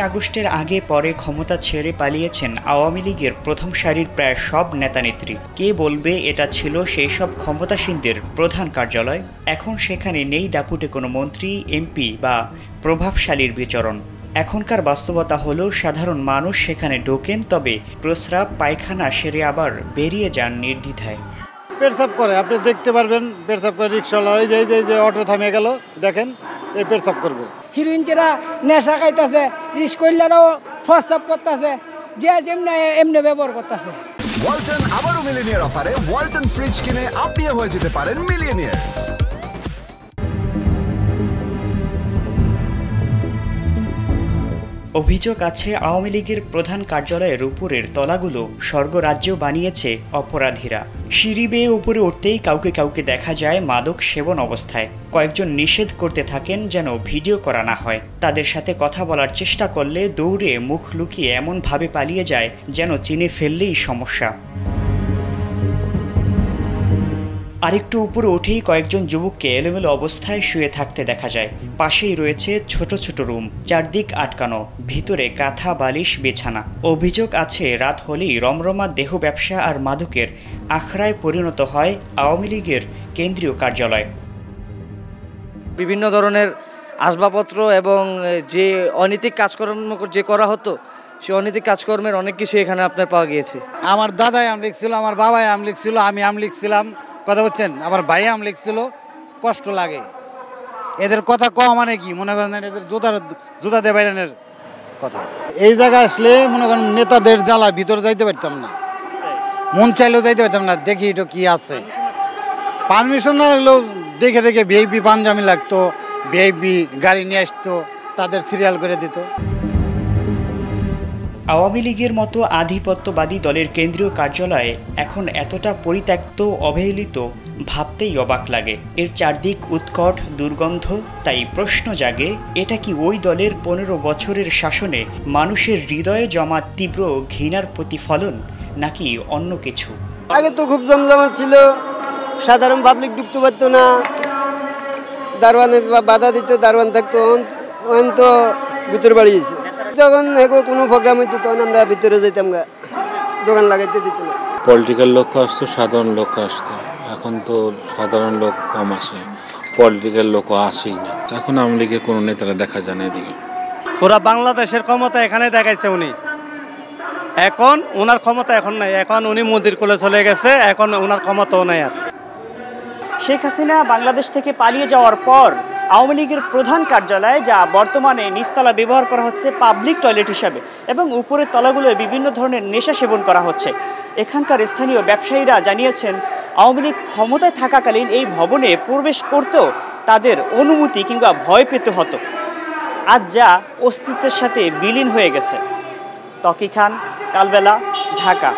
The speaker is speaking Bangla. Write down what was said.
আগস্টের আগে পরে ক্ষমতা ছেড়ে পালিয়েছেন আওয়ামী লীগের প্রথম সারির প্রায় সব নেতানেত্রী। কে বলবে এটা ছিল সেই সব ক্ষমতাসীনদের প্রধান কার্যালয়? এখন সেখানে নেই দাপুটে কোনো মন্ত্রী, এমপি বা প্রভাবশালীর বিচরণ। এখনকার বাস্তবতা হলো সাধারণ মানুষ সেখানে ঢোকেন, তবে প্রস্রাব পায়খানা সেরে আবার বেরিয়ে যান নির্দ্বিধায়। পেটসাপ করে, আপনি দেখতে পারবেন পেটসাপ করে রিক্সাওয়ালা, এই যে অটো থামে গেল, দেখেন এই পেটসাপ করবে। হিরোইনরা নেশা খাইতেছে, রিস্কইলারাও প্রস্তাব করতেছে, যে যেমনি এমনি ব্যবহার করতেছে। ওয়ালটন আবারও মিলিনিয়ার অফারে ওয়ালটন ফ্রিজ কিনে আপনিও হয়ে যেতে পারেন মিলিয়নিয়ার। অভিযোগ আছে আওয়ামী লীগের প্রধান কার্যালয়ের উপরের তলাগুলো স্বর্গরাজ্য বানিয়েছে অপরাধীরা। সিঁড়ি বেয়ে উপরে উঠতেই কাউকে কাউকে দেখা যায় মাদক সেবন অবস্থায়। কয়েকজন নিষেধ করতে থাকেন যেন ভিডিও করা না হয়। তাদের সাথে কথা বলার চেষ্টা করলে দৌড়ে মুখ লুকিয়ে এমনভাবে পালিয়ে যায় যেন চিনে ফেললেই সমস্যা। আরেকটু উপরে উঠেই কয়েকজন যুবককে এলোমেলো অবস্থায় শুয়ে থাকতে দেখা যায়। পাশেই রয়েছে ছোট ছোট রুম, চারদিক আটকানো, ভিতরে কাঁথা বালিশ বিছানা। অভিযোগ আছে রাত হলেই রমরমা দেহ ব্যবসা আর মাদকের আখড়ায় পরিণত হয় আওয়ামী লীগের কেন্দ্রীয় কার্যালয়। বিভিন্ন ধরনের আসবাবপত্র এবং যে অনৈতিক কাজকর্ম যে করা হতো, সে অনৈতিক কাজকর্মের অনেক কিছু এখানে আপনার পাওয়া গিয়েছে। আমার দাদাই আমলিক ছিল, আমার বাবাই আমলিক ছিল, আমি আমলিক ছিলাম, কথা বলছেন, আমার ভাই আমলিক ছিল। কষ্ট লাগে এদের কথা কওয়া, মানে কি মনে করেন এদের জুতা দিয়ে বাইরানের কথা। এই জায়গায় আসলে মনে করেন নেতাদের জ্বালা ভিতরে যাইতে পারতাম না, মন চাইলেও যাইতে পারতাম না। দেখি এটা কি আছে, পারমিশন না লাগলেও দেখে দেখে ভিআইপি পাঞ্জামি লাগতো, ভিআইপি গাড়ি নিয়ে আসতো, তাদের সিরিয়াল করে দিত। আওয়ামী লীগের মতো আধিপত্যবাদী দলের কেন্দ্রীয় কার্যালয়ে এখন এতটা পরিত্যক্ত, অবহেলিত ভাবতেই অবাক লাগে। এর চারদিক উৎকট দুর্গন্ধ। তাই প্রশ্ন জাগে, এটা কি ওই দলের 15 বছরের শাসনে মানুষের হৃদয়ে জমা তীব্র ঘৃণার প্রতিফলন, নাকি অন্য কিছু? আগে তো খুব জমজমাট ছিল, সাধারণ পাবলিক ঢুকতে পারতো না, দারোয়ানে বাধা দিত, দারোয়ান থাকতো। তো ভিতরে বাড়িয়েছে, যখন কোনো প্রোগ্রাম হইতো তখন আমরা ভিতরে যেতাম, দোকান লাগাইতে দিত না। পলিটিক্যাল লোক আসতো, সাধারণ লোক আসতো। এখন তো সাধারণ লোক কম আসে, পলিটিক্যাল লোকও আসেই না। এখন আওয়ামী লীগের কোনো নেতারা দেখা যায় না এদিকে। পুরা বাংলাদেশের ক্ষমতা এখানে দেখাইছে উনি। এখন ওনার ক্ষমতা এখন নাই, এখন উনি মোদির কোলে চলে গেছে, এখন ওনার ক্ষমতাও নাই আর। শেখ হাসিনা বাংলাদেশ থেকে পালিয়ে যাওয়ার পর আওয়ামী লীগের প্রধান কার্যালয়, যা বর্তমানে নিচতলা ব্যবহার করা হচ্ছে পাবলিক টয়লেট হিসাবে, এবং উপরের তলাগুলোয় বিভিন্ন ধরনের নেশা সেবন করা হচ্ছে। এখানকার স্থানীয় ব্যবসায়ীরা জানিয়েছেন, আওয়ামী লীগ ক্ষমতায় থাকাকালীন এই ভবনে প্রবেশ করতেও তাদের অনুমতি কিংবা ভয় পেতে হতো। আজ যা অস্তিত্বের সাথে বিলীন হয়ে গেছে। তকি খান, কালবেলা, ঢাকা।